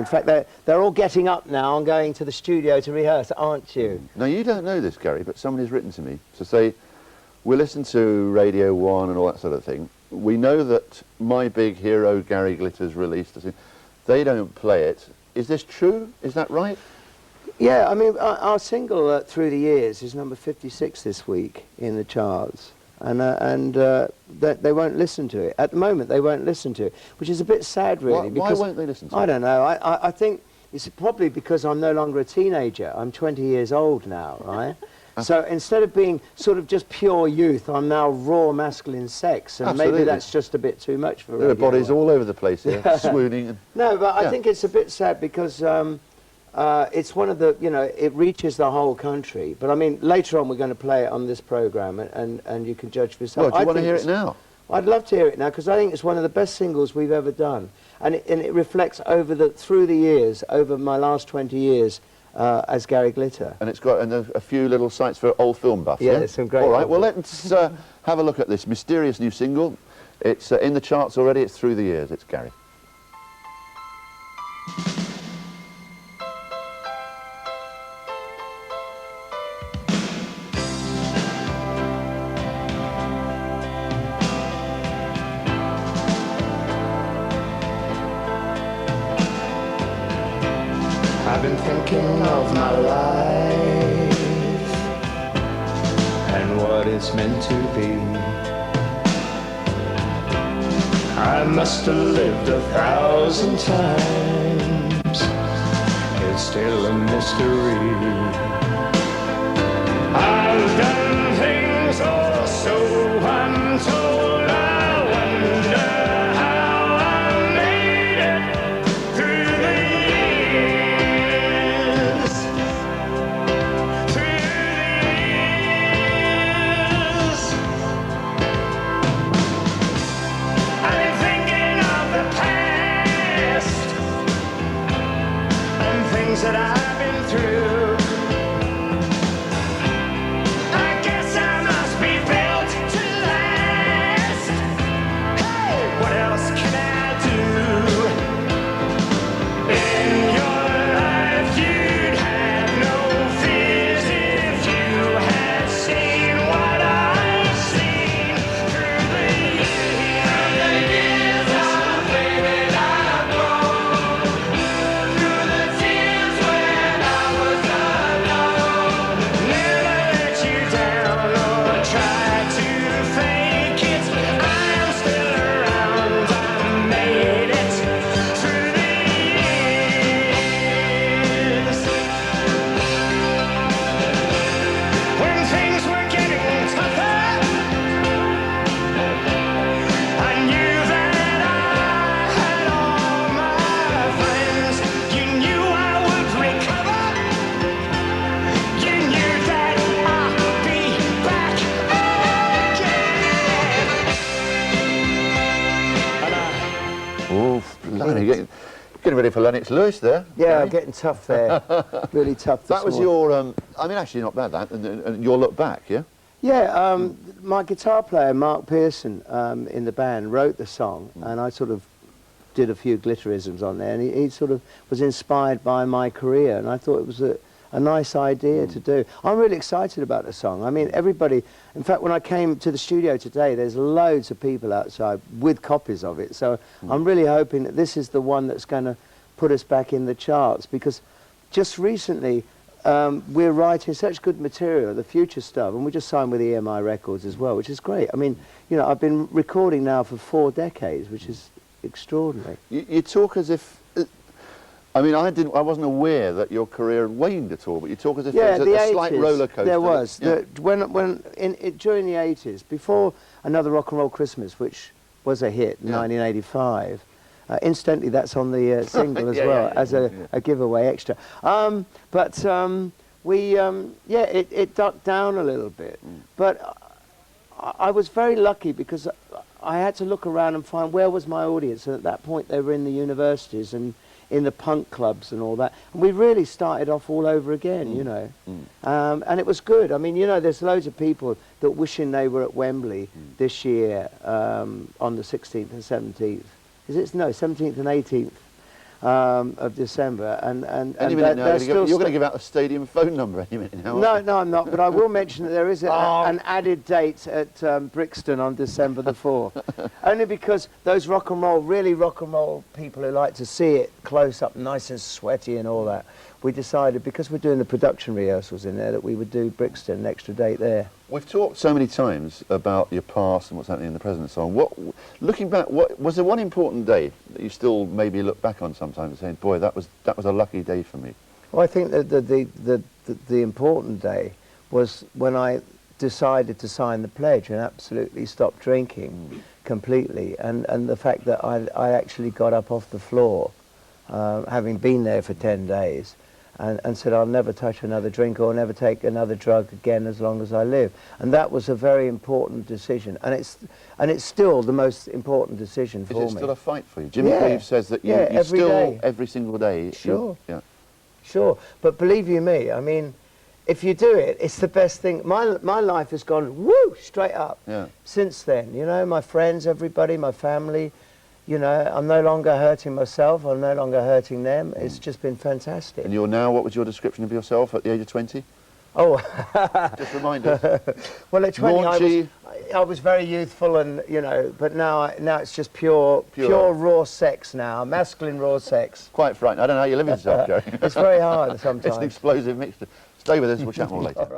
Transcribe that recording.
In fact, they're all getting up now and going to the studio to rehearse, aren't you? Now, you don't know this, Gary, but somebody's written to me to say, we listen to Radio 1 and all that sort of thing. We know that My Big Hero, Gary Glitter's released a thing. They don't play it. Is this true? Is that right? Yeah, I mean, our single, Through the Years, is number 56 this week in the charts. And they won't listen to it. At the moment, they won't listen to it, which is a bit sad, really. Why won't they listen to it? I don't know. I think it's probably because I'm no longer a teenager. I'm 20 years old now, right? So instead of being sort of just pure youth, I'm now raw masculine sex, and Absolutely. Maybe that's just a bit too much for There are bodies all over the place here, swooning. And no, but I think it's a bit sad because it's one of the, you know, it reaches the whole country. But I mean, later on we're going to play it on this programme, and you can judge for yourself. Well, do you want to hear it now? I'd love to hear it now, because I think it's one of the best singles we've ever done. And it reflects through the years, over my last 20 years, as Gary Glitter. And it's got a few little sites for old film buffs. Yeah, there's some great. All right, well, let's have a look at this mysterious new single. It's in the charts already. It's Through the Years. It's Gary. I've been thinking of my life and what it's meant to be. I must have lived 1,000 times. It's still a mystery. I've done things oh so untold. I wonder how I made it through the years. Through the years. I've been thinking of the past and things that I've been through. I guess I must be built to last. Hey, what else can I do? In your life you'd have no fears if you had seen what I've seen through the years. Through the years I've waited, I've grown. Through the tears when I was alone. Never let you down or try to fake it. I'm still around, I made it through the years. When things were getting tougher, I knew that I had all my friends. You knew I would recover. You knew that I'd be back again. Oh, blimey, getting ready for Lennox Lewis there. Yeah, Gary. I'm getting tough there. Really tough. That was your, I mean, actually not bad, that, and your look back, yeah? Yeah, my guitar player, Mark Pearson, in the band, wrote the song, and I sort of did a few glitterisms on there, and he sort of was inspired by my career, and I thought it was a nice idea to do. I'm really excited about the song. I mean, everybody, in fact, when I came to the studio today, there's loads of people outside with copies of it, so I'm really hoping that this is the one that's going to put us back in the charts, because just recently, we're writing such good material, the future stuff, and we just signed with EMI Records as well, which is great. I mean, you know, I've been recording now for 4 decades, which is extraordinary. You talk as if, I mean, I wasn't aware that your career had waned at all, but you talk as if Yeah, there was a slight 80s, roller coaster. there was. Yeah. During the 80s, before Another Rock and Roll Christmas, which was a hit in 1985, incidentally, that's on the single as well, as a giveaway extra. It ducked down a little bit. But I was very lucky because I had to look around and find where was my audience. And at that point, they were in the universities and in the punk clubs and all that. And we really started off all over again, you know. And it was good. I mean, you know, there's loads of people that wishing they were at Wembley this year on the 16th and 17th. Is it? No, 17th and 18th of December, and Any minute now, they're you're still going to give out the stadium phone number any minute now. No, I'm not. But I will mention that there is an added date at Brixton on December the 4th. Only because those really rock and roll people who like to see it close up, nice and sweaty and all that, we decided, because we're doing the production rehearsals in there, that we would do Brixton, an extra date there. We've talked so many times about your past and what's happening in the present and so on. Looking back, was there one important day that you still maybe look back on sometimes and saying, boy, that was a lucky day for me? Well, I think that the important day was when I decided to sign the pledge and absolutely stop drinking completely, and the fact that I actually got up off the floor, having been there for 10 days, and said I'll never touch another drink or never take another drug again as long as I live. And that was a very important decision, and it's still the most important decision for me. Is it still a fight for you? Jimmy Cleave says that you every single day. Sure. Sure, but believe you me, I mean, if you do it, it's the best thing. My life has gone woo straight up since then. You know, my friends, everybody, my family. You know, I'm no longer hurting myself. I'm no longer hurting them. It's just been fantastic. And you're now, what was your description of yourself at the age of 20? Oh, just remind us. Well, at 20, I was very youthful, and you know, but now it's just pure raw sex now, masculine raw sex. Quite frightening. I don't know how you live with yourself, Jerry. It's very hard sometimes. It's an explosive mixture. Stay with us. We'll chat more later.